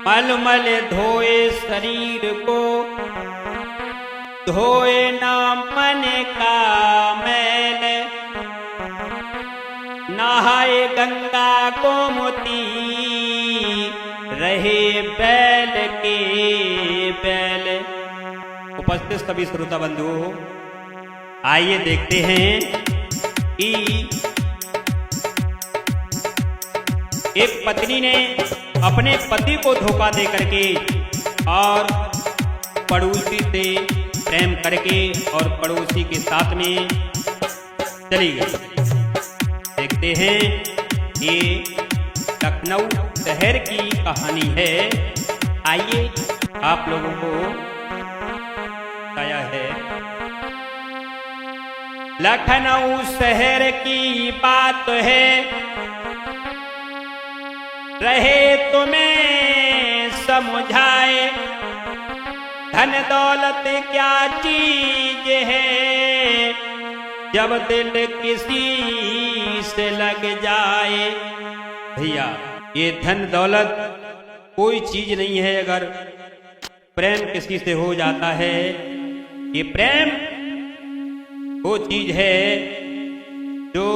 मलमल धोए शरीर को, धोए ना मन का मैल, नहाए गंगा गोमती, रहे बैल के बैल। उपस्थित सभी श्रोता बंधुओं, आइए देखते हैं कि एक पत्नी ने अपने पति को धोखा दे करके और पड़ोसी से प्रेम करके और पड़ोसी के साथ में चली गई। देखते हैं ये लखनऊ शहर की कहानी है। आइए आप लोगों को बताया है। लखनऊ शहर की बात है, रहे तुम्हें समझाए, धन दौलत क्या चीज है, जब दिल किसी से लग जाए। भैया, ये धन दौलत कोई चीज नहीं है। अगर प्रेम किसी से हो जाता है, ये प्रेम वो चीज है जो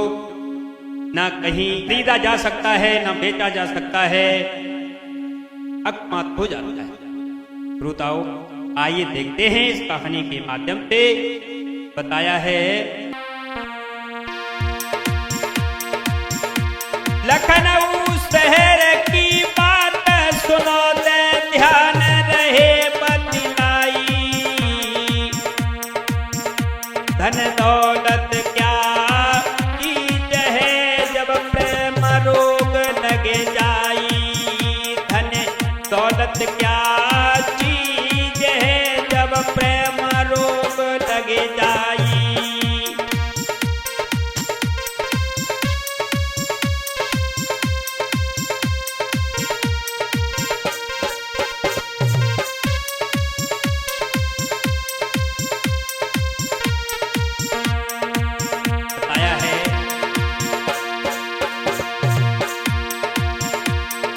ना कहीं खरीदा जा सकता है, ना बेचा जा सकता है, अकस्मात हो जाता है। श्रोताओं, आइए देखते हैं इस कहानी के माध्यम से बताया है। लखनऊ शहर की बात सुनो दे ध्यान रहे बतलाई, धन दौलत क्या चीज है, जब प्रेम रोग लगे जाई, धन दौलत क्या चीज है, जब प्रेम रोग लगे जाई।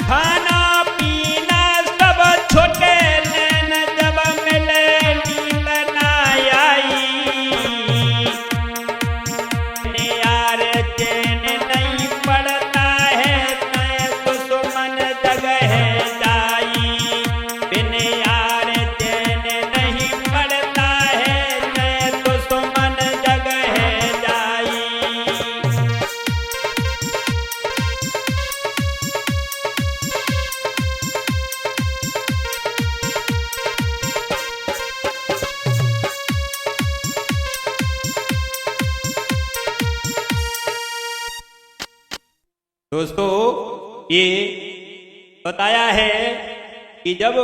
खाना पीना सब छोटे नैन जब मिले नींद ना आई, यार चैन नहीं पड़ता है, नए दुश्मन जगह जाई, बिन यार चैन नहीं पड़ता है, नए दुश्मन जगह जाई। दोस्तों, ये बताया है कि जब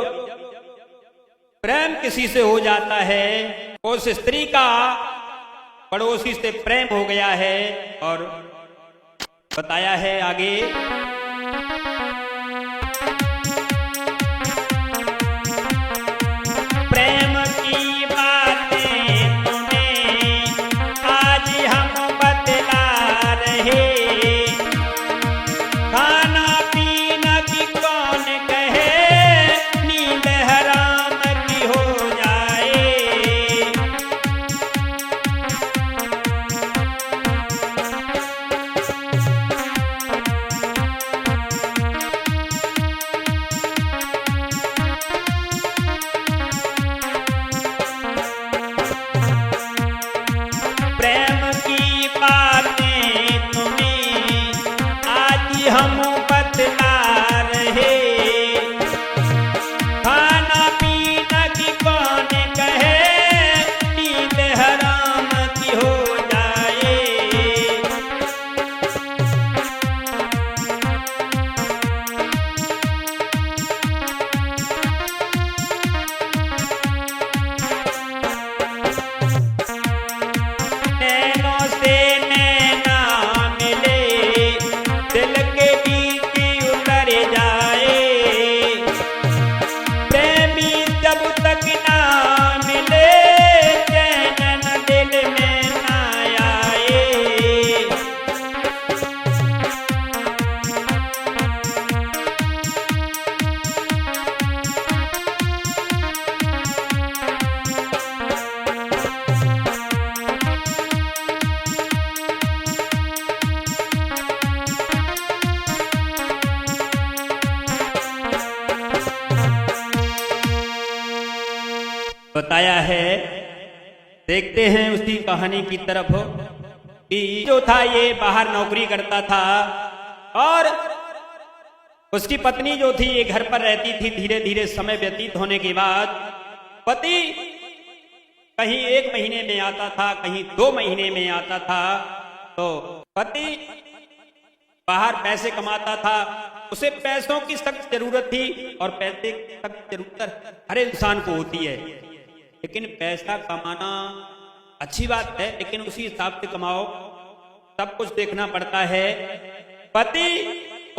प्रेम किसी से हो जाता है, उस स्त्री का पड़ोसी से प्रेम हो गया है, और बताया है आगे। प्रेम की बातें तुम्हें आज हम बतला रहे, खाना पीना की कौन कहे, नींद हराम की हो जाए। बताया है। देखते हैं उसी कहानी की तरफ कि जो था ये बाहर नौकरी करता था और उसकी पत्नी जो थी ये घर पर रहती थी। धीरे धीरे समय व्यतीत होने के बाद पति कहीं 1 महीने में आता था, कहीं 2 महीने में आता था। तो पति बाहर पैसे कमाता था, उसे पैसों की सख्त जरूरत थी और पैसे की सख्त जरूरत हर इंसान को होती है। लेकिन पैसा कमाना अच्छी बात है, लेकिन उसी हिसाब से कमाओ, सब कुछ देखना पड़ता है। पति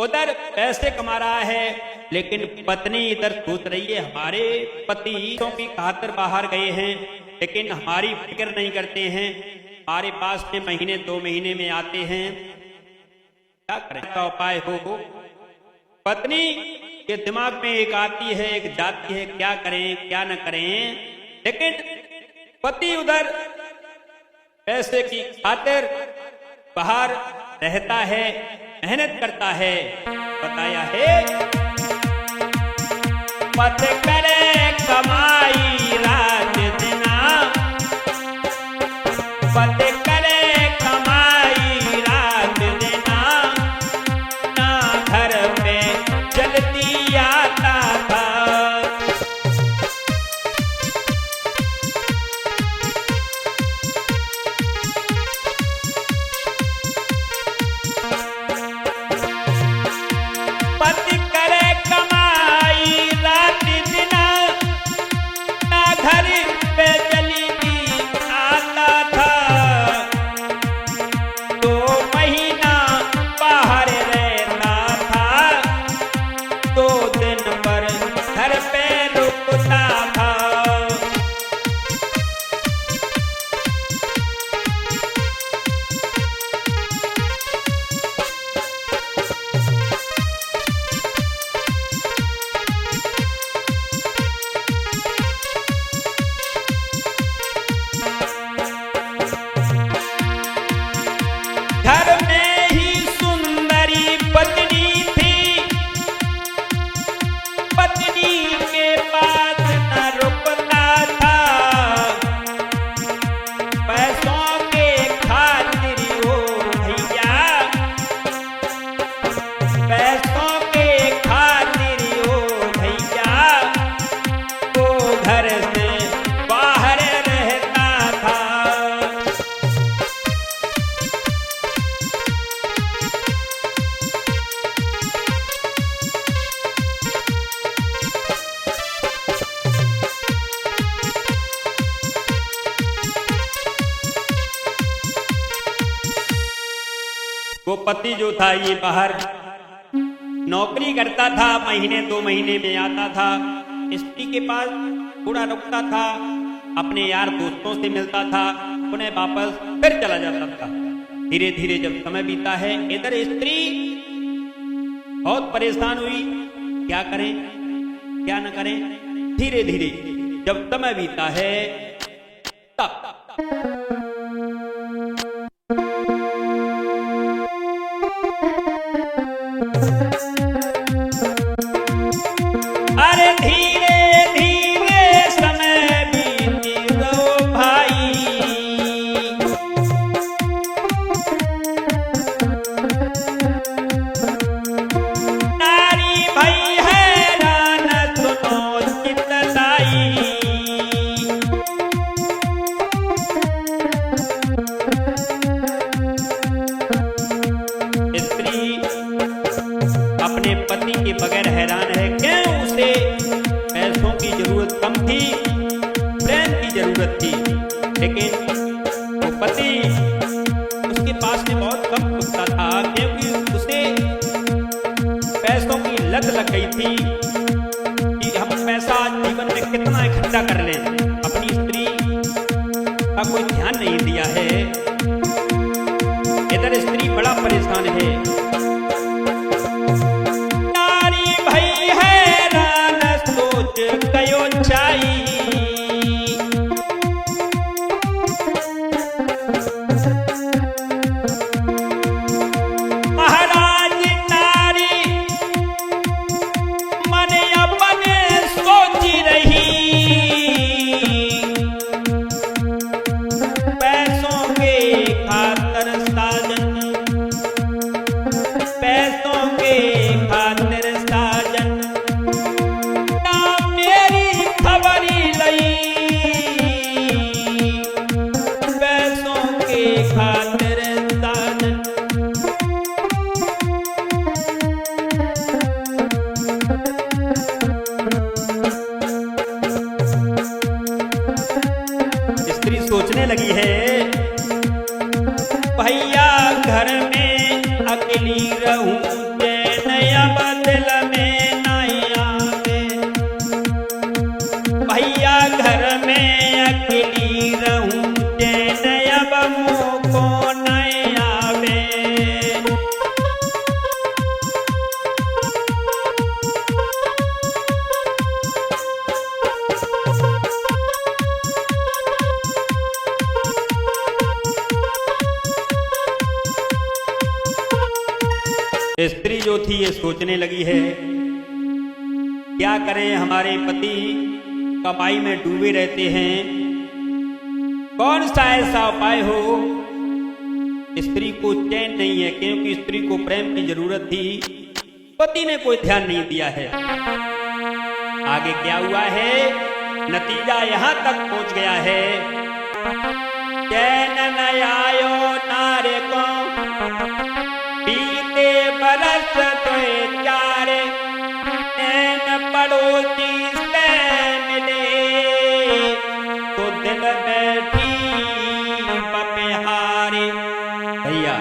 उधर पैसे कमा रहा है लेकिन पत्नी इधर सोच रही है हमारे पति की खातिर बाहर गए हैं लेकिन हमारी फिक्र नहीं करते हैं, हमारे पास में महीने 2 महीने में आते हैं, क्या करें का उपाय हो। पत्नी के दिमाग में एक आती है एक जाती है, क्या करें क्या न करें। लेकिन पति उधर पैसे की खातिर बाहर रहता है, मेहनत करता है। बताया है पति करे कमाई रात दिना, पति करे कमाई रात दिना, ना घर पे जल्दी आता था। पति करे कमाई रात दिना, ना घर पे जल्दी आता था। 2 महीना बाहर रहता था, 2 दिन पर घर पे रुकता था। घर में ही सुंदरी पत्नी थी, पत्नी के पास न रुकता था। पैसों के खातिर हो भैया, पैसों के खातिर हो भैया, वो घर से बाहर रहता था। वो पति जो था ये बाहर नौकरी करता था, महीने 2 महीने में आता था, स्त्री के पास थोड़ा रुकता था, अपने यार दोस्तों से मिलता था, उन्हें वापस फिर चला जाता था। धीरे धीरे जब समय बीता है, इधर स्त्री बहुत परेशान हुई, क्या करें क्या न करें। धीरे धीरे जब समय बीता है तब अरे धीरे धीरे समय बीत गो भाई, नारी भई हैरान सुनो चितलाई। स्त्री अपने पति के बगैर हैरान है, क्यों उसे पैसों की जरूरत कम थी, प्रेम की जरूरत थी। लेकिन वो पति उसके पास में बहुत कम रुकता था, क्योंकि उसे पैसों की लत लग गई थी कि हम पैसा जीवन में कितना इकट्ठा कर लें। अपनी स्त्री का कोई ध्यान नहीं दिया है। इधर स्त्री बड़ा परेशान है। नारी भई हैरान सोच गयो चाई, महाराज नारी मन अपने सोची रही, ये सोचने लगी है, क्या करें, हमारे पति कमाई में डूबे रहते हैं, कौन सा ऐसा उपाय हो। स्त्री को चैन नहीं है, क्योंकि स्त्री को प्रेम की जरूरत थी, पति ने कोई ध्यान नहीं दिया है। आगे क्या हुआ है, नतीजा यहां तक पहुंच गया है। चैन न आयो नारे को बीते बरस तो चारे, चैन पड़ोसी से मिले तो दिल बैठी पपेहारे। भैया,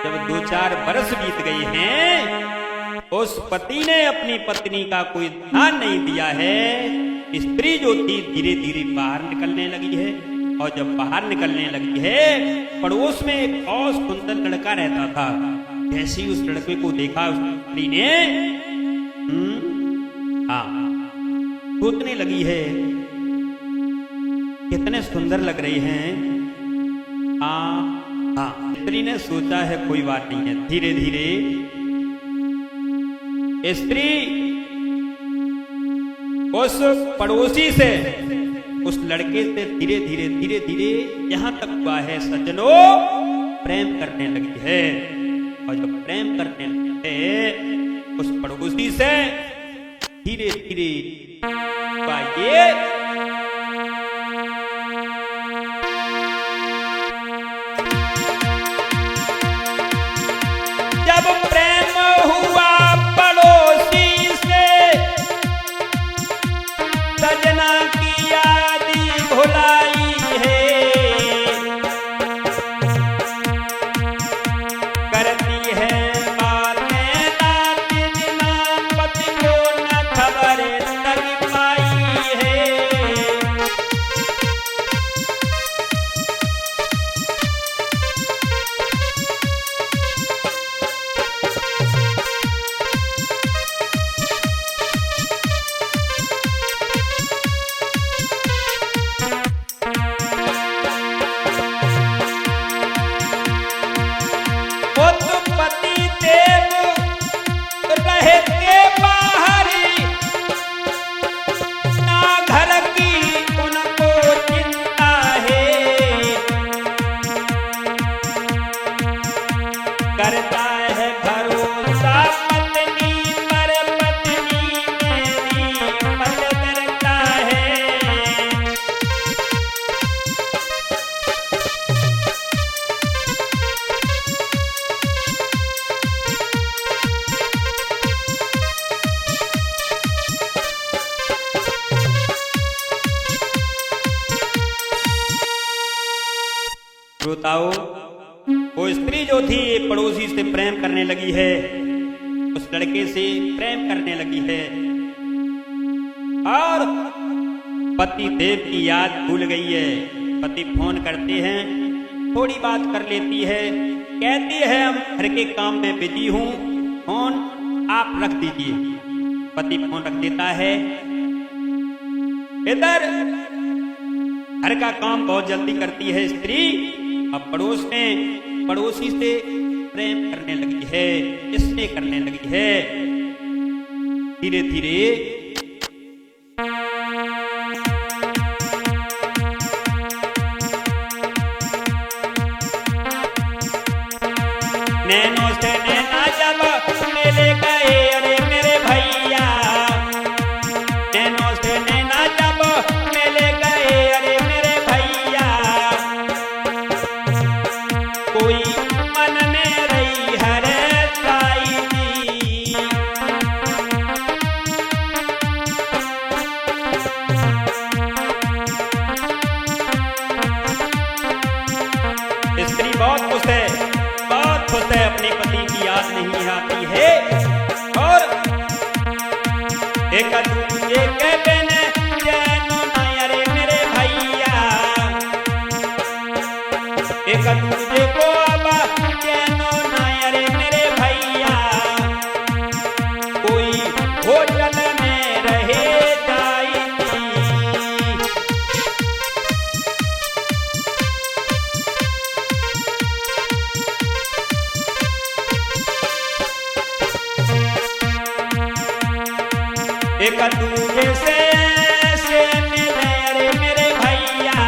जब 2-4 बरस बीत गए हैं, उस पति ने अपनी पत्नी का कोई ध्यान नहीं दिया है। स्त्री जो थी धीरे धीरे बाहर निकलने लगी है, और जब बाहर निकलने लगी है, पड़ोस में एक और सुंदर लड़का रहता था। जैसे ही उस लड़के को देखा, उस स्त्री ने सोचने लगी है, कितने सुंदर लग रहे हैं। स्त्री ने सोचा है कोई बात नहीं है। धीरे धीरे स्त्री उस पड़ोसी से, उस लड़के से धीरे धीरे यहां तक हुआ है सज्जनों, प्रेम करने लगी है। और जब प्रेम करने लगी है उस पड़ोसी से, धीरे धीरे ये जब प्रेम हुआ पड़ोसी से, सजना की यादी भुलाई है, करती है बातें रात दिन, पति को न खबर तक पाई है। श्रोताओं, वो स्त्री जो थी पड़ोसी से प्रेम करने लगी है, उस लड़के से प्रेम करने लगी है, और पति देव की याद भूल गई है। पति फोन करते हैं, थोड़ी बात कर लेती है, कहती है हम घर के काम में बिजी हूं, फोन आप रख दीजिए। पति फोन रख देता है। इधर घर का काम बहुत जल्दी करती है स्त्री। अब पड़ोस में पड़ोसी से प्रेम करने लगी है, इससे करने लगी है। धीरे धीरे नैनों से नैना जब मिले गए, अरे मेरे भैया, नैनों से नैना जब मिले गए, अरे मेरे भैया, कोई मन में रही हरे साई जी। स्त्री बहुत खुश है, बहुत खुश है, अपने पति की याद नहीं आती है। और एक दूजे के बिन चैनो ना, अरे मेरे भैया, एक दूजे को अब चैनो ना, अरे मेरे भैया, कोई होटल में रहे जाएगी। एक दूजे से मिले अरे मेरे भैया,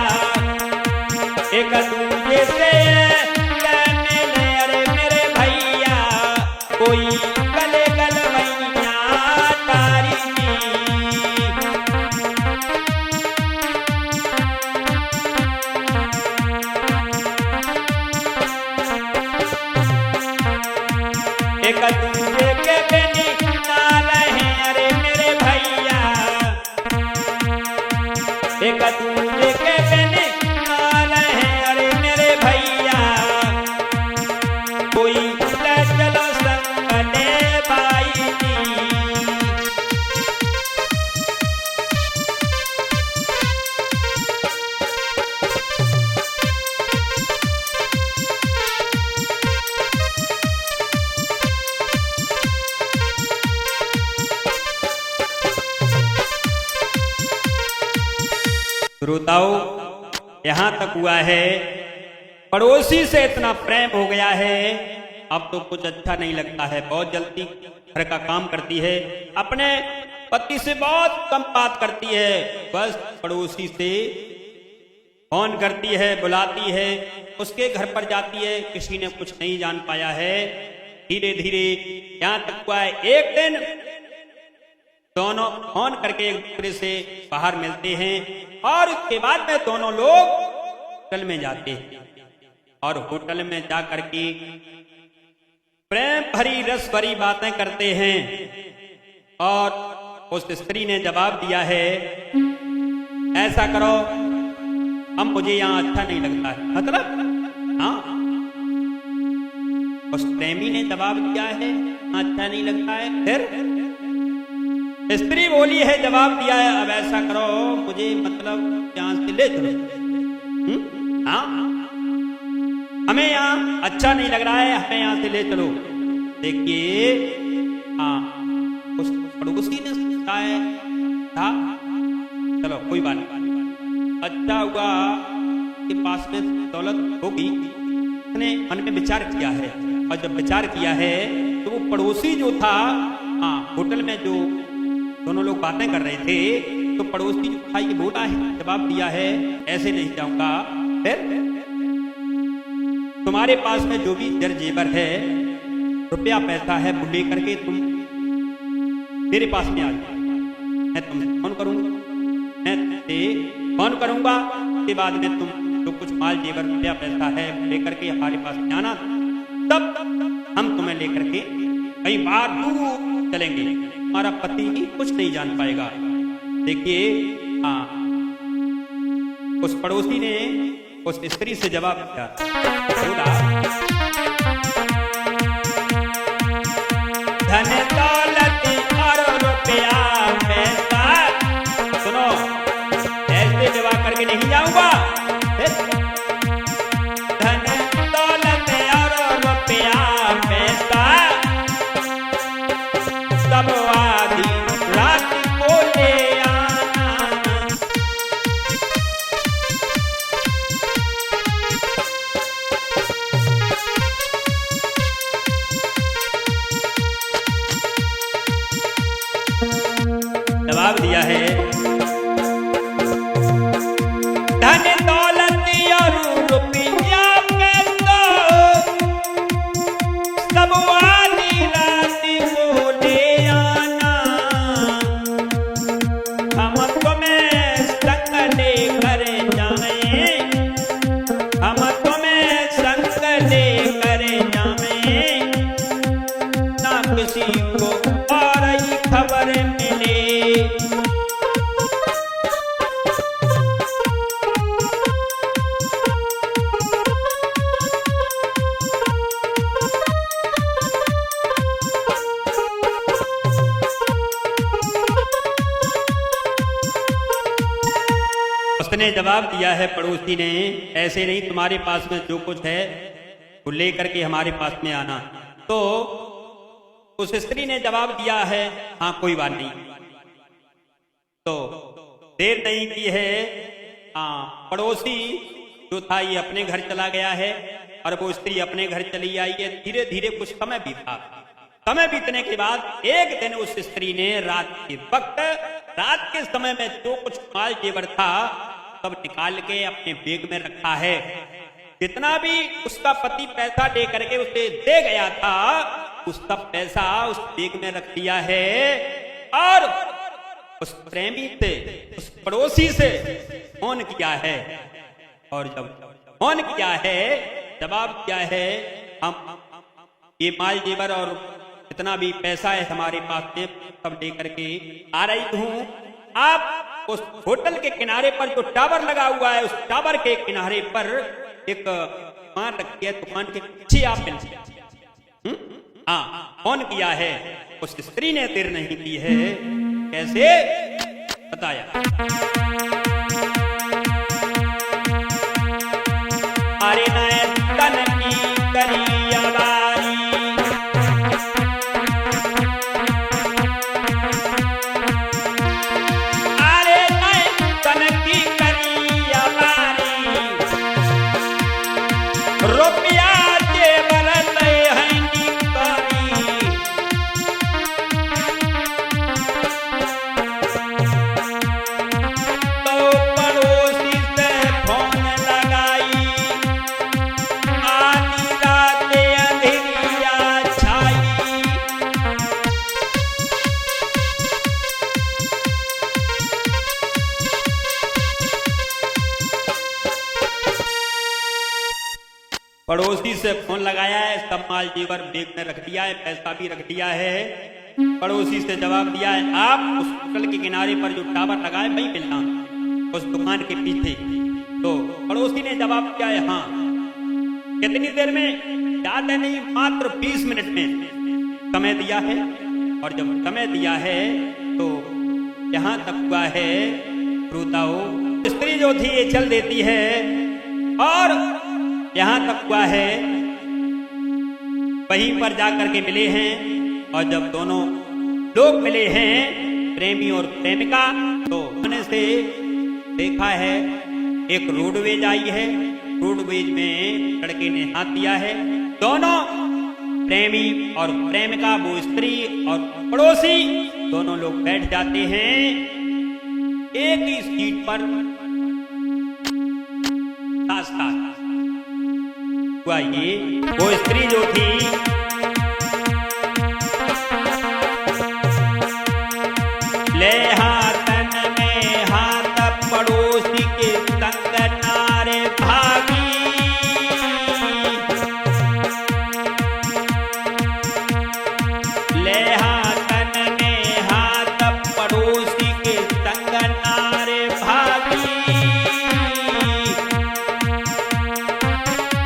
एक दूजे से मिले अरे मेरे भैया, कोई गले गलवैया तारी की। एक दूजे के बेनी नाल हैं अरे मेरे भैया, एक दूजे के बेनी नाल हैं अरे मेरे भैया, कोई ले चलो संगले बाई जी। श्रोताओं, यहां तक हुआ है पड़ोसी से इतना प्रेम हो गया है, अब तो कुछ अच्छा नहीं लगता है। बहुत जल्दी घर का काम करती है, अपने पति से बहुत कम बात करती है, बस पड़ोसी से फोन करती है, बुलाती है, उसके घर पर जाती है, किसी ने कुछ नहीं जान पाया है। धीरे धीरे यहां तक हुआ है एक दिन दोनों फोन करके एक दूसरे से बाहर मिलते हैं और उसके बाद में दोनों लोग होटल में जाते हैं और होटल में जा करके प्रेम भरी रस भरी बातें करते हैं। और उस स्त्री ने जवाब दिया है, ऐसा करो, अब मुझे यहाँ अच्छा नहीं लगता है। मतलब हाँ, उस प्रेमी ने जवाब दिया है अच्छा नहीं लगता है। फिर स्त्री बोली है, जवाब दिया है, अब ऐसा करो, मुझे मतलब यहाँ से ले चलो। हाँ, हमें यहाँ अच्छा नहीं लग रहा है, हमें यहाँ से ले चलो। देखिए, हाँ, उस पड़ोसी ने कहा है था, चलो कोई बात नहीं, अच्छा हुआ के पास में दौलत होगी। उसने मन में विचार किया है और जब विचार किया है तो वो पड़ोसी जो था, हाँ, होटल में जो दोनों लोग बातें कर रहे थे, तो पड़ोसी जो था ये बोला है, जवाब दिया है, ऐसे नहीं जाऊंगा। फिर तुम्हारे पास में जो भी जर जेवर है, रुपया पैसा है, वो लेकर के तुम मेरे पास में आ जाओ, मैं तुमसे फोन करूंगा, मैं तुमसे फोन करूंगा, के बाद में तुम जो कुछ माल जेवर रुपया पैसा है लेकर के हमारे पास में आना, तब हम तुम्हें लेकर के कई बार दूर चलेंगे, हमारा पति ही कुछ नहीं जान पाएगा। देखिए, हाँ, उस पड़ोसी ने उस स्त्री से जवाब दिया, बोला, धन दौलत और रुपया पैसा, सुनो, ऐसे जवाब करके नहीं जाऊंगा। धन दौलत और रुपया पैसा सब आधी रात को ले आना। जवाब दिया है, धन दौलत और रुपया पैसा सब आधी रात को ले आना। हम तुम्हें संग लेकर जाए, हम तुम्हें संग लेकर जाए, ना किसी को और ही खबर मिले। उसने जवाब दिया है पड़ोसी ने, ऐसे नहीं, तुम्हारे पास में जो कुछ है वो लेकर के हमारे पास में आना। तो उस स्त्री ने जवाब दिया है, हाँ कोई बात नहीं। तो देर नहीं की है, हाँ, पड़ोसी जो था ये अपने घर चला गया है और वो स्त्री अपने घर चली आई है। धीरे धीरे कुछ समय बीता समय बीतने के बाद एक दिन उस स्त्री ने रात के वक्त, रात के समय में जो कुछ माल जेवर था सब निकाल के अपने बैग में रखा है। जितना भी उसका पति पैसा दे करके उसे दे गया था उस सब पैसा उस बैग में रख दिया है और उस प्रेमी से, उस पड़ोसी से फोन किया है। और जब फोन किया है, जवाब किया है, हम ये माल जेवर और जितना भी पैसा है हमारे पास से सब लेकर के आ रही हूं। आप उस होटल के किनारे पर जो टावर लगा हुआ है उस टावर के किनारे पर एक दुकान रखी है, दुकान के पीछे आप मिल। हाँ, फोन किया है। उस स्त्री ने देर नहीं की है। कैसे बताया? अरे नए तन की करिया बारी, अरे नए तन की करिया बारी, रुपया जेवर ले हैं निकारी, तो पड़ोसी से फोन लगाई, आधी रात अंधेरिया छाई। पड़ोसी से फोन लगाया है, सब माल जेवर बैग में रख दिया है, पैसा भी रख दिया है। पड़ोसी से जवाब दिया है, आप उस होटल के किनारे पर जो टावर लगा है वहीं मिलना, उस दुकान के पीछे। तो पड़ोसी ने जवाब दिया है, हाँ। कितनी देर में? ज्यादा नहीं, मात्र 20 मिनट में समय दिया है। और जब समय दिया है तो यहाँ तक हुआ है श्रोताओ, स्त्री जो थी ये चल देती है और यहाँ तक हुआ है वहीं पर जाकर के मिले हैं। और जब दोनों लोग मिले हैं, प्रेमी और प्रेमिका, तो उन्होंने से देखा है एक रोडवेज आई है। रोडवेज में लड़के ने हाथ दिया है। दोनों प्रेमी और प्रेमिका, वो स्त्री और पड़ोसी, दोनों लोग बैठ जाते हैं एक ही सीट पर साथ साथ। हुआ ये, वो स्त्री जो थी ले हाथन में हाथ पड़ोसी के संग नारे भागी, ले हाथन में हाथ पड़ोसी के संग नारे भागी,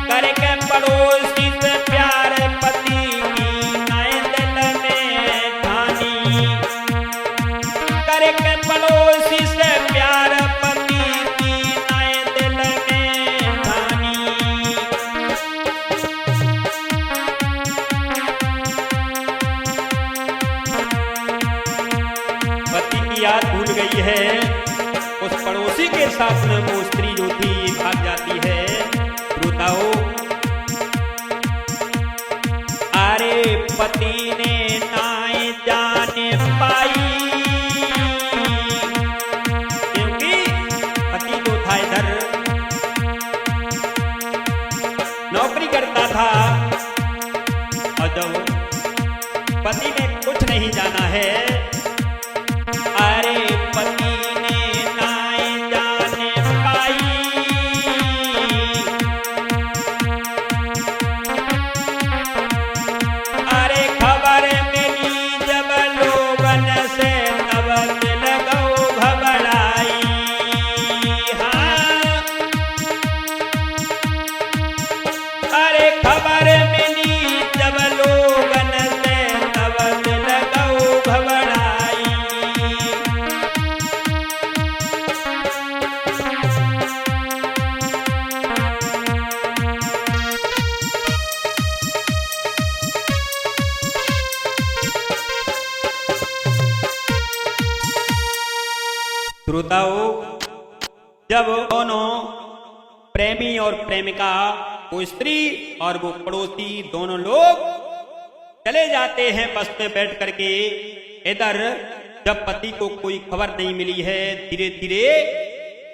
करके पड़ोसी से प्यार पति की नए दिल में ठानी, करके पड़ोसी से प्यार पति की नए दिल में ठानी। पति की याद भूल गई है, उस पड़ोसी के साथ में वो स्त्री जो थी भाग जाती है। श्रोताओ, अरे पति ने नाए जाने पाई, क्योंकि पति जो था इधर नौकरी करता था और जब पति ने कुछ नहीं जाना है, अरे पति ने नाए जाने पाई, अरे खबर मिली जब लोगन से तब दिल गौ घबराई। हाँ, अरे खबर मिली जब लोगन से तब दिल गौ घबराई। श्रोताओ, जब दोनों प्रेमी और प्रेमिका, वो स्त्री और वो पड़ोसी, दोनों लोग चले जाते हैं बस में बैठ करके। इधर जब पति को कोई खबर नहीं मिली है, धीरे धीरे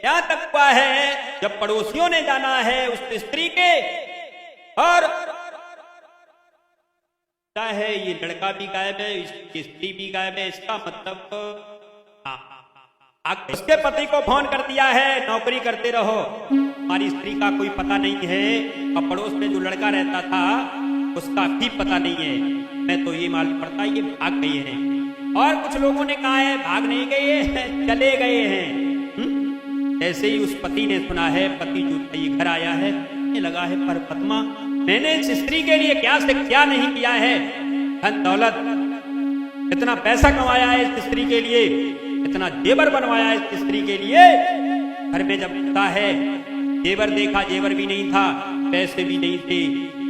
क्या तक हुआ है जब पड़ोसियों ने जाना है उस स्त्री के, और है ये लड़का भी गायब है, इसकी स्त्री भी गायब है। इसका मतलब उसके पति को फोन कर दिया है, नौकरी करते रहो, हमारी स्त्री का कोई पता नहीं है, और पड़ोस में जो लड़का रहता था उसका भी पता नहीं है। मैं तो ये मालूम पड़ता ये भाग गए हैं, और कुछ लोगों ने कहा है भाग नहीं गए हैं, चले गए हैं। ऐसे ही उस पति ने सुना है, पति जो ये घर आया है, लगा है पर पद्मा मैंने इस स्त्री के लिए क्या से क्या नहीं किया है, धन दौलत, इतना पैसा कमाया है इस स्त्री के लिए, इतना जेवर बनवाया है इस स्त्री के लिए। घर में जब होता है जेवर देखा, जेवर भी नहीं था, पैसे भी नहीं थे,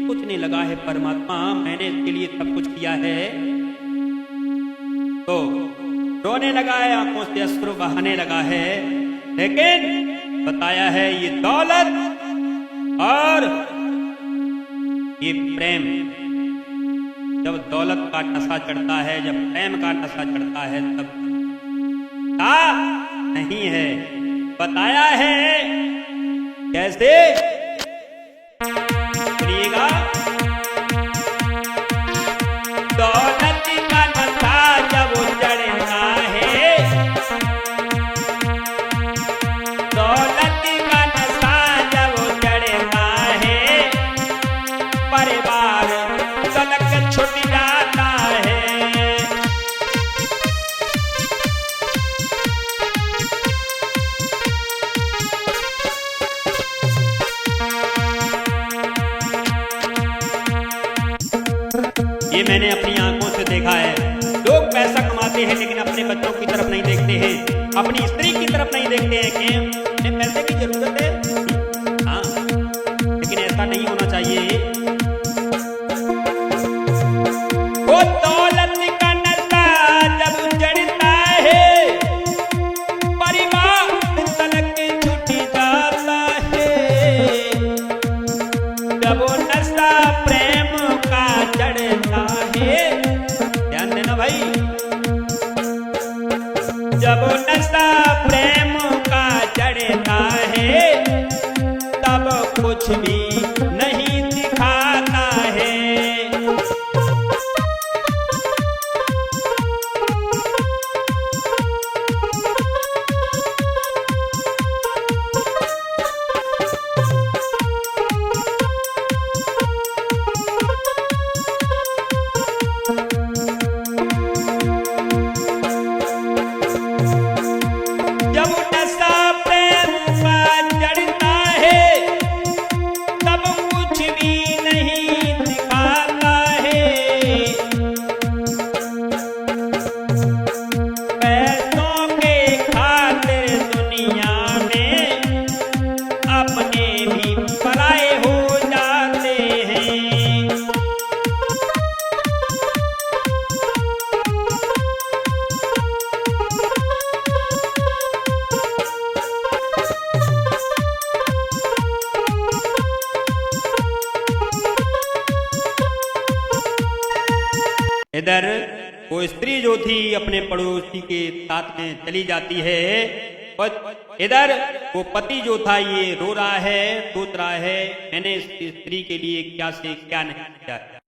कुछ नहीं लगा है परमात्मा मैंने इसके लिए सब कुछ किया है। तो रोने लगा है, आंखों से अश्रु बहाने लगा है, लेकिन बताया है ये दौलत और ये प्रेम, जब दौलत का नशा चढ़ता है, जब प्रेम का नशा चढ़ता है तब नहीं है। बताया है कैसे, सुनिएगा। दौलत का नशा जब चढ़ता है, दौलत का नशा जब चढ़ता है, परिवार तलक छुट जाता है। ये मैंने अपनी आंखों से देखा है, लोग पैसा कमाते हैं लेकिन अपने बच्चों की तरफ नहीं देखते हैं, अपनी स्त्री की तरफ नहीं देखते हैं कि उन्हें पैसे की जरूरत है। हाँ, लेकिन ऐसा नहीं होना चाहिए। वो दौलत का नशा जब चढ़ता है, परिवार तलक छूट जाता है। जब वो नशा प्रेम का चढ़ता है, ध्यान देना भाई, जब वो नशा प्रेम का चढ़ता है, तब कुछ भी नहीं दिखाता है। जब नशा प्रेम का चढ़ता है, तब कुछ भी नहीं दिखाता है। पैसों के खातिर दुनिया में अपने भी पराए हो जाते हैं। इधर वो स्त्री जो थी अपने पड़ोसी के साथ में चली जाती है, और इधर वो पति जो था ये रो रहा है, सोच रहा है मैंने इस स्त्री के लिए क्या से क्या नहीं किया।